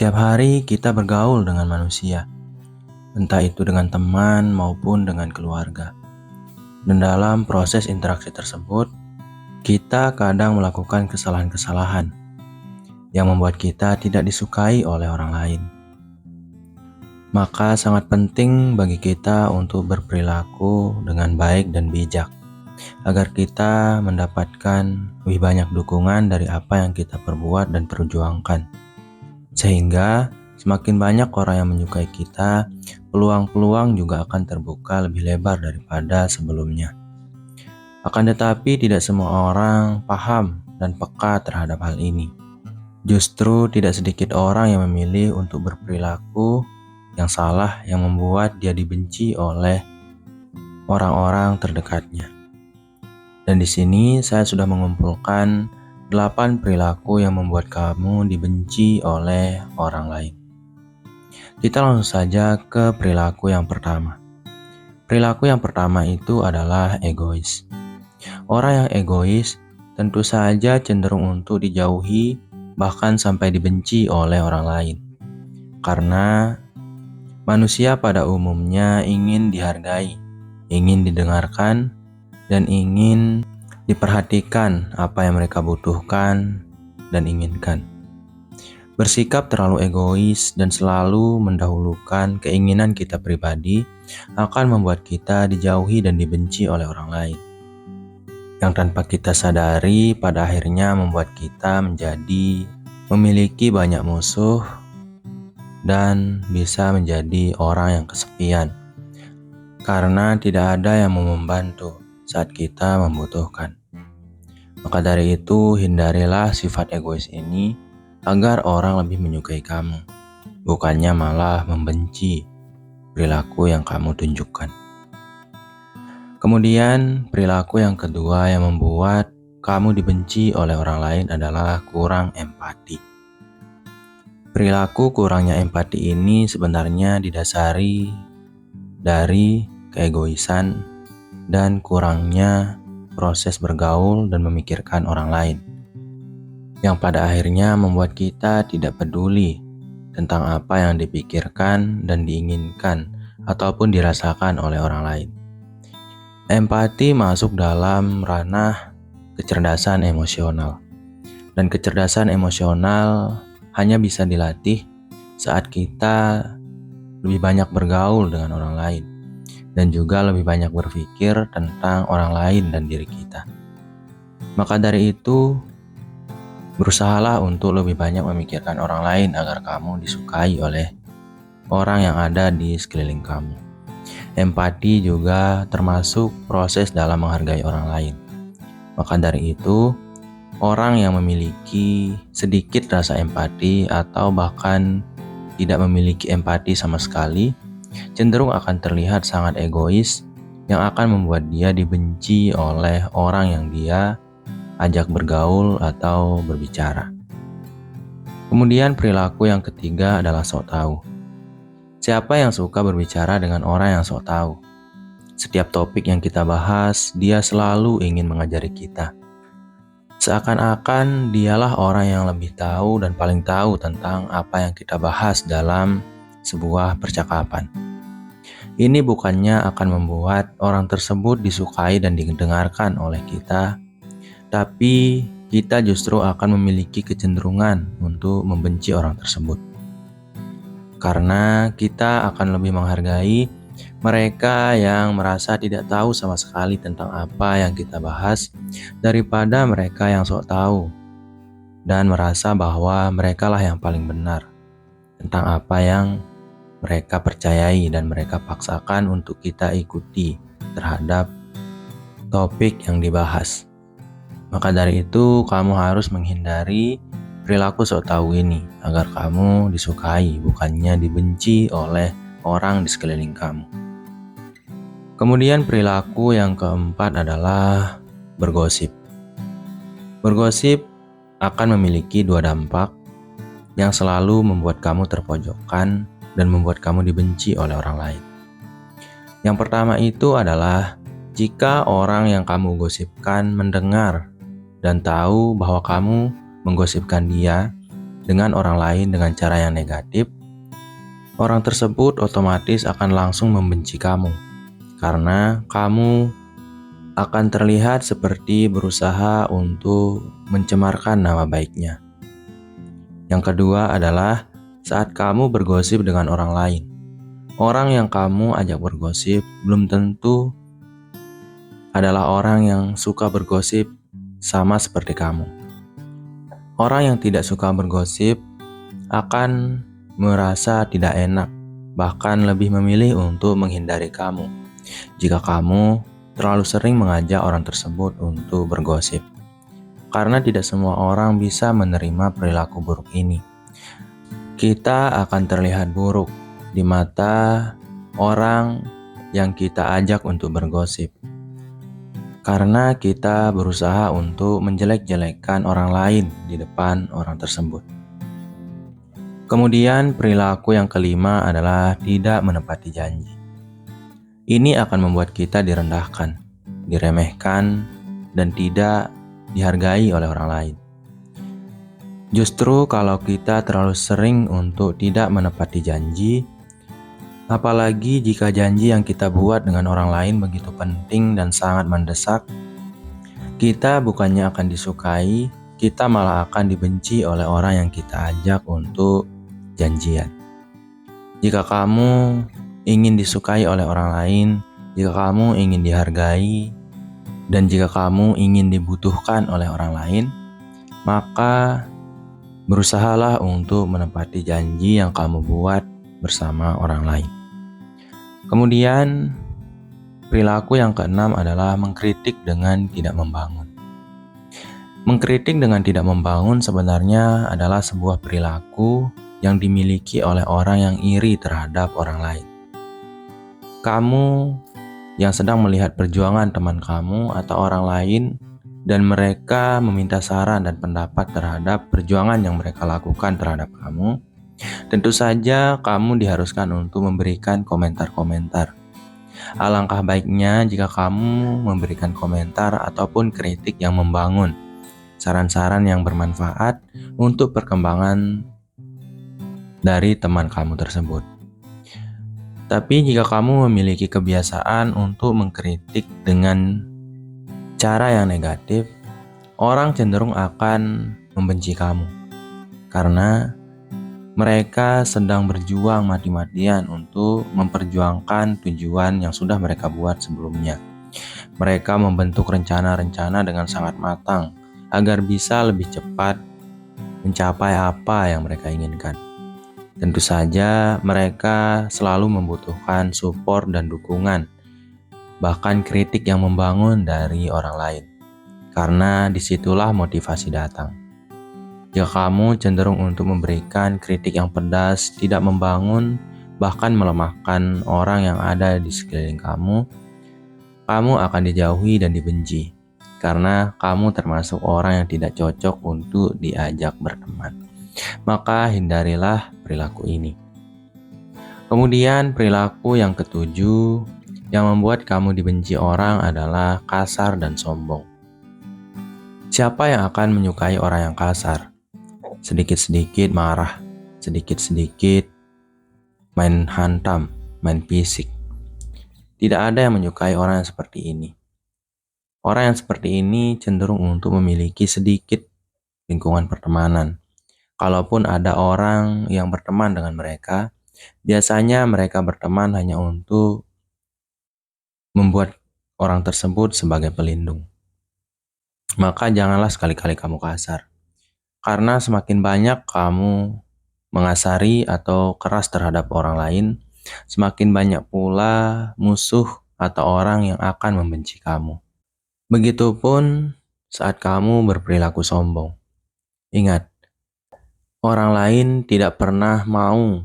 Setiap hari kita bergaul dengan manusia, entah itu dengan teman maupun dengan keluarga. Dan dalam proses interaksi tersebut, kita kadang melakukan kesalahan-kesalahan yang membuat kita tidak disukai oleh orang lain. Maka sangat penting bagi kita untuk berperilaku dengan baik dan bijak, agar kita mendapatkan lebih banyak dukungan dari apa yang kita perbuat dan perjuangkan. Sehingga semakin banyak orang yang menyukai kita, peluang-peluang juga akan terbuka lebih lebar daripada sebelumnya. Akan tetapi tidak semua orang paham dan peka terhadap hal ini. Justru tidak sedikit orang yang memilih untuk berperilaku yang salah yang membuat dia dibenci oleh orang-orang terdekatnya. Dan di sini saya sudah mengumpulkan 8 perilaku yang membuat kamu dibenci oleh orang lain. Kita langsung saja ke perilaku yang pertama. Perilaku yang pertama itu adalah egois. Orang yang egois tentu saja cenderung untuk dijauhi, bahkan sampai dibenci oleh orang lain. Karena manusia pada umumnya ingin dihargai, ingin didengarkan, dan ingin diperhatikan apa yang mereka butuhkan dan inginkan. Bersikap terlalu egois dan selalu mendahulukan keinginan kita pribadi akan membuat kita dijauhi dan dibenci oleh orang lain. Yang tanpa kita sadari pada akhirnya membuat kita menjadi memiliki banyak musuh dan bisa menjadi orang yang kesepian. Karena tidak ada yang mau membantu saat kita membutuhkan. Maka dari itu, hindarilah sifat egois ini agar orang lebih menyukai kamu, bukannya malah membenci perilaku yang kamu tunjukkan. Kemudian, perilaku yang kedua yang membuat kamu dibenci oleh orang lain adalah kurang empati. Perilaku kurangnya empati ini sebenarnya didasari dari keegoisan dan kurangnya proses bergaul dan memikirkan orang lain, yang pada akhirnya membuat kita tidak peduli tentang apa yang dipikirkan dan diinginkan ataupun dirasakan oleh orang lain. Empati masuk dalam ranah kecerdasan emosional, dan kecerdasan emosional hanya bisa dilatih saat kita lebih banyak bergaul dengan orang lain dan juga lebih banyak berpikir tentang orang lain dan diri kita. Maka dari itu, berusahalah untuk lebih banyak memikirkan orang lain agar kamu disukai oleh orang yang ada di sekeliling kamu. Empati juga termasuk proses dalam menghargai orang lain. Maka dari itu, orang yang memiliki sedikit rasa empati atau bahkan tidak memiliki empati sama sekali, cenderung akan terlihat sangat egois yang akan membuat dia dibenci oleh orang yang dia ajak bergaul atau berbicara. Kemudian perilaku yang ketiga adalah sok tahu. Siapa yang suka berbicara dengan orang yang sok tahu? Setiap topik yang kita bahas, dia selalu ingin mengajari kita. Seakan-akan dialah orang yang lebih tahu dan paling tahu tentang apa yang kita bahas dalam sebuah percakapan. Ini bukannya akan membuat orang tersebut disukai dan didengarkan oleh kita, tapi kita justru akan memiliki kecenderungan untuk membenci orang tersebut. Karena kita akan lebih menghargai mereka yang merasa tidak tahu sama sekali tentang apa yang kita bahas daripada mereka yang sok tahu dan merasa bahwa merekalah yang paling benar tentang apa yang mereka percayai dan mereka paksakan untuk kita ikuti terhadap topik yang dibahas. Maka dari itu, kamu harus menghindari perilaku sok tahu ini agar kamu disukai, bukannya dibenci oleh orang di sekeliling kamu. Kemudian perilaku yang keempat adalah bergosip. Bergosip akan memiliki dua dampak yang selalu membuat kamu terpojokkan dan membuat kamu dibenci oleh orang lain. Yang pertama itu adalah jika orang yang kamu gosipkan mendengar dan tahu bahwa kamu menggosipkan dia dengan orang lain dengan cara yang negatif, orang tersebut otomatis akan langsung membenci kamu, karena kamu akan terlihat seperti berusaha untuk mencemarkan nama baiknya. Yang kedua adalah saat kamu bergosip dengan orang lain. Orang yang kamu ajak bergosip belum tentu adalah orang yang suka bergosip sama seperti kamu. Orang yang tidak suka bergosip akan merasa tidak enak, bahkan lebih memilih untuk menghindari kamu jika kamu terlalu sering mengajak orang tersebut untuk bergosip. Karena tidak semua orang bisa menerima perilaku buruk ini. Kita akan terlihat buruk di mata orang yang kita ajak untuk bergosip, karena kita berusaha untuk menjelek-jelekkan orang lain di depan orang tersebut. Kemudian perilaku yang kelima adalah tidak menepati janji. Ini akan membuat kita direndahkan, diremehkan, dan tidak dihargai oleh orang lain. Justru kalau kita terlalu sering untuk tidak menepati janji, apalagi jika janji yang kita buat dengan orang lain begitu penting dan sangat mendesak, kita bukannya akan disukai, kita malah akan dibenci oleh orang yang kita ajak untuk janjian. Jika kamu ingin disukai oleh orang lain, jika kamu ingin dihargai, dan jika kamu ingin dibutuhkan oleh orang lain, maka berusahalah untuk menepati janji yang kamu buat bersama orang lain. Kemudian, perilaku yang keenam adalah mengkritik dengan tidak membangun. Mengkritik dengan tidak membangun sebenarnya adalah sebuah perilaku yang dimiliki oleh orang yang iri terhadap orang lain. Kamu yang sedang melihat perjuangan teman kamu atau orang lain dan mereka meminta saran dan pendapat terhadap perjuangan yang mereka lakukan terhadap kamu, tentu saja kamu diharuskan untuk memberikan komentar-komentar. Alangkah baiknya jika kamu memberikan komentar ataupun kritik yang membangun, saran-saran yang bermanfaat untuk perkembangan dari teman kamu tersebut. Tapi jika kamu memiliki kebiasaan untuk mengkritik dengan cara yang negatif, orang cenderung akan membenci kamu karena mereka sedang berjuang mati-matian untuk memperjuangkan tujuan yang sudah mereka buat sebelumnya. Mereka membentuk rencana-rencana dengan sangat matang agar bisa lebih cepat mencapai apa yang mereka inginkan. Tentu saja mereka selalu membutuhkan support dan dukungan, bahkan kritik yang membangun dari orang lain, karena disitulah motivasi datang. Jika kamu cenderung untuk memberikan kritik yang pedas, tidak membangun, bahkan melemahkan orang yang ada di sekeliling kamu, kamu akan dijauhi dan dibenci, karena kamu termasuk orang yang tidak cocok untuk diajak berteman. Maka hindarilah perilaku ini. Kemudian perilaku yang ketujuh yang membuat kamu dibenci orang adalah kasar dan sombong. Siapa yang akan menyukai orang yang kasar? Sedikit-sedikit marah, sedikit-sedikit main hantam, main fisik. Tidak ada yang menyukai orang yang seperti ini. Orang yang seperti ini cenderung untuk memiliki sedikit lingkungan pertemanan. Kalaupun ada orang yang berteman dengan mereka, biasanya mereka berteman hanya untuk membuat orang tersebut sebagai pelindung. Maka janganlah sekali-kali kamu kasar. Karena semakin banyak kamu mengasari atau keras terhadap orang lain, semakin banyak pula musuh atau orang yang akan membenci kamu. Begitupun saat kamu berperilaku sombong. Ingat, orang lain tidak pernah mau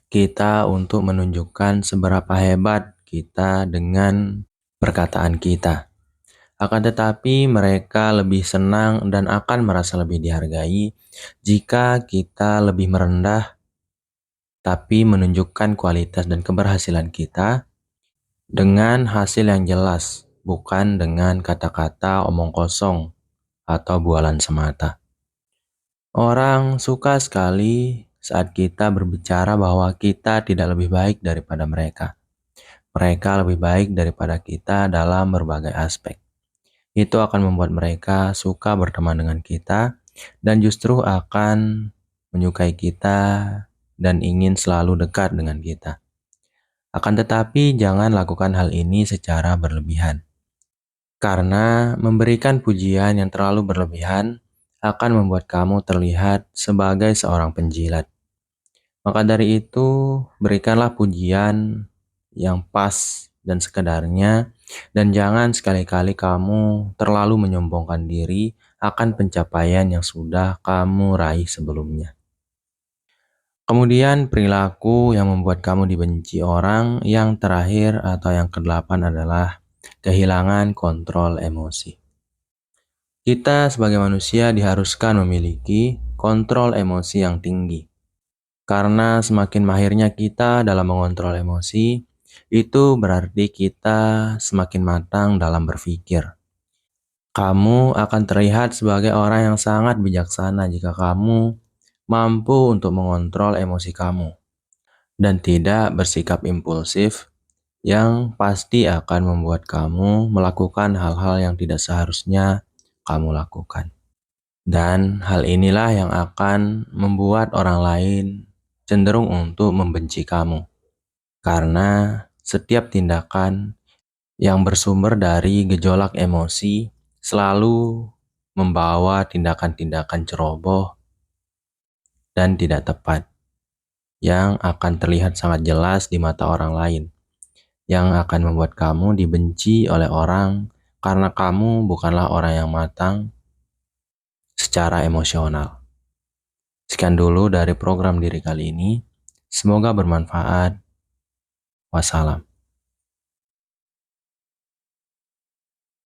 kita untuk menunjukkan seberapa hebat kita dengan perkataan kita. Akan tetapi mereka lebih senang dan akan merasa lebih dihargai jika kita lebih merendah tapi menunjukkan kualitas dan keberhasilan kita dengan hasil yang jelas, bukan dengan kata-kata omong kosong atau bualan semata. Orang suka sekali saat kita berbicara bahwa kita tidak lebih baik daripada mereka. Mereka lebih baik daripada kita dalam berbagai aspek. Itu akan membuat mereka suka berteman dengan kita dan justru akan menyukai kita dan ingin selalu dekat dengan kita. Akan tetapi, jangan lakukan hal ini secara berlebihan. Karena memberikan pujian yang terlalu berlebihan akan membuat kamu terlihat sebagai seorang penjilat. Maka dari itu, berikanlah pujian yang pas dan sekedarnya, dan jangan sekali-kali kamu terlalu menyombongkan diri akan pencapaian yang sudah kamu raih sebelumnya. Kemudian perilaku yang membuat kamu dibenci orang yang terakhir atau yang kedelapan adalah kehilangan kontrol emosi. Kita sebagai manusia diharuskan memiliki kontrol emosi yang tinggi. Karena semakin mahirnya kita dalam mengontrol emosi, itu berarti kita semakin matang dalam berpikir. Kamu akan terlihat sebagai orang yang sangat bijaksana jika kamu mampu untuk mengontrol emosi kamu dan tidak bersikap impulsif yang pasti akan membuat kamu melakukan hal-hal yang tidak seharusnya kamu lakukan. Dan hal inilah yang akan membuat orang lain cenderung untuk membenci kamu. Karena setiap tindakan yang bersumber dari gejolak emosi selalu membawa tindakan-tindakan ceroboh dan tidak tepat yang akan terlihat sangat jelas di mata orang lain, yang akan membuat kamu dibenci oleh orang karena kamu bukanlah orang yang matang secara emosional. Sekian dulu dari program diri kali ini. Semoga bermanfaat. Wassalam.